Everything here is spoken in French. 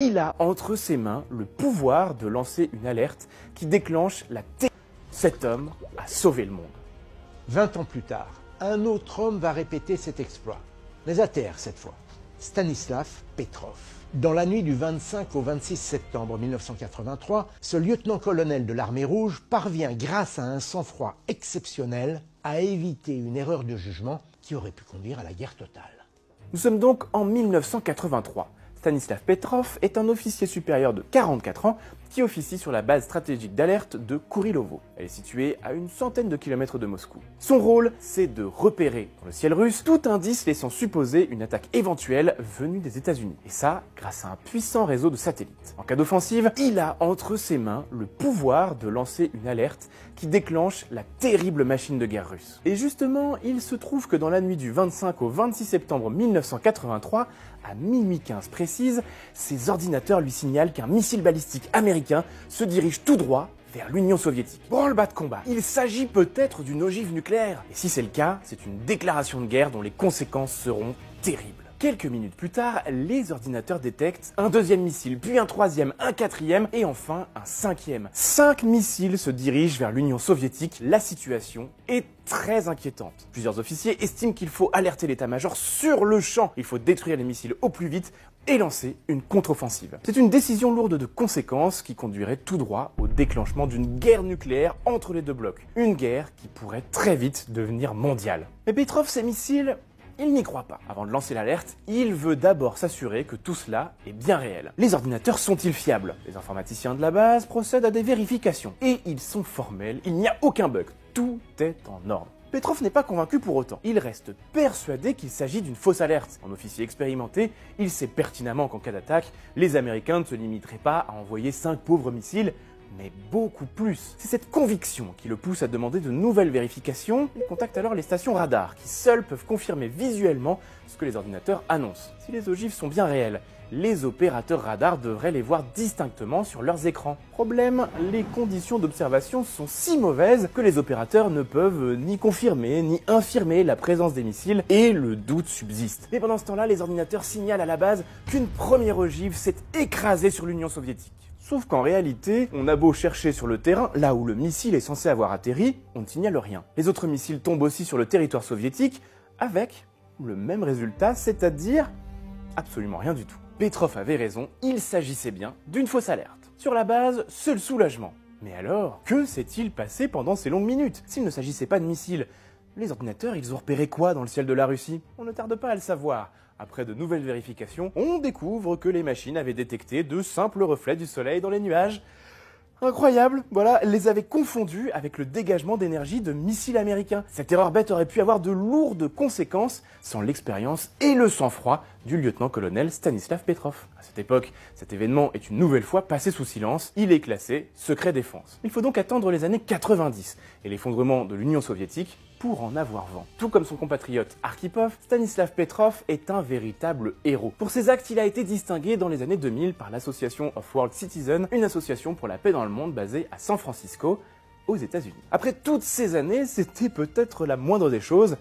Il a entre ses mains le pouvoir de lancer une alerte qui déclenche la terreur. Cet homme a sauvé le monde. 20 ans plus tard, un autre homme va répéter cet exploit, mais à terre cette fois, Stanislav Petrov. Dans la nuit du 25 au 26 septembre 1983, ce lieutenant-colonel de l'armée rouge parvient, grâce à un sang-froid exceptionnel, à éviter une erreur de jugement qui aurait pu conduire à la guerre totale. Nous sommes donc en 1983. Stanislav Petrov est un officier supérieur de 44 ans qui officie sur la base stratégique d'alerte de Kourilovo. Elle est située à une centaine de kilomètres de Moscou. Son rôle, c'est de repérer dans le ciel russe tout indice laissant supposer une attaque éventuelle venue des États-Unis. Et ça, grâce à un puissant réseau de satellites. En cas d'offensive, il a entre ses mains le pouvoir de lancer une alerte qui déclenche la terrible machine de guerre russe. Et justement, il se trouve que dans la nuit du 25 au 26 septembre 1983, à minuit 15 précise, ses ordinateurs lui signalent qu'un missile balistique américain se dirige tout droit vers l'Union soviétique. Branle-bas de combat. Il s'agit peut-être d'une ogive nucléaire. Et si c'est le cas, c'est une déclaration de guerre dont les conséquences seront terribles. Quelques minutes plus tard, les ordinateurs détectent un deuxième missile, puis un troisième, un quatrième et enfin un cinquième. 5 missiles se dirigent vers l'Union soviétique. La situation est très inquiétante. Plusieurs officiers estiment qu'il faut alerter l'état-major sur le champ. Il faut détruire les missiles au plus vite et lancer une contre-offensive. C'est une décision lourde de conséquences qui conduirait tout droit au déclenchement d'une guerre nucléaire entre les deux blocs. Une guerre qui pourrait très vite devenir mondiale. Mais Petrov, ces missiles, il n'y croit pas. Avant de lancer l'alerte, il veut d'abord s'assurer que tout cela est bien réel. Les ordinateurs sont-ils fiables? Les informaticiens de la base procèdent à des vérifications. Et ils sont formels, il n'y a aucun bug. Tout est en ordre. Petrov n'est pas convaincu pour autant. Il reste persuadé qu'il s'agit d'une fausse alerte. En officier expérimenté, il sait pertinemment qu'en cas d'attaque, les Américains ne se limiteraient pas à envoyer 5 pauvres missiles, mais beaucoup plus. C'est cette conviction qui le pousse à demander de nouvelles vérifications. Il contacte alors les stations radar, qui seules peuvent confirmer visuellement ce que les ordinateurs annoncent. Si les ogives sont bien réelles, les opérateurs radar devraient les voir distinctement sur leurs écrans. Problème, les conditions d'observation sont si mauvaises que les opérateurs ne peuvent ni confirmer ni infirmer la présence des missiles et le doute subsiste. Mais pendant ce temps-là, les ordinateurs signalent à la base qu'une première ogive s'est écrasée sur l'Union soviétique. Sauf qu'en réalité, on a beau chercher sur le terrain, là où le missile est censé avoir atterri, on ne signale rien. Les autres missiles tombent aussi sur le territoire soviétique, avec le même résultat, c'est-à-dire absolument rien du tout. Petrov avait raison, il s'agissait bien d'une fausse alerte. Sur la base, seul soulagement. Mais alors, que s'est-il passé pendant ces longues minutes? S'il ne s'agissait pas de missiles, les ordinateurs, ils ont repéré quoi dans le ciel de la Russie? On ne tarde pas à le savoir. Après de nouvelles vérifications, on découvre que les machines avaient détecté de simples reflets du soleil dans les nuages. Incroyable, voilà, elles les avaient confondus avec le dégagement d'énergie de missiles américains. Cette erreur bête aurait pu avoir de lourdes conséquences sans l'expérience et le sang-froid du lieutenant-colonel Stanislav Petrov. À cette époque, cet événement est une nouvelle fois passé sous silence, il est classé secret défense. Il faut donc attendre les années 90 et l'effondrement de l'Union soviétique pour en avoir vent. Tout comme son compatriote Arkhipov, Stanislav Petrov est un véritable héros. Pour ses actes, il a été distingué dans les années 2000 par l'Association of World Citizens, une association pour la paix dans le monde basée à San Francisco, aux États-Unis. Après toutes ces années, c'était peut-être la moindre des choses.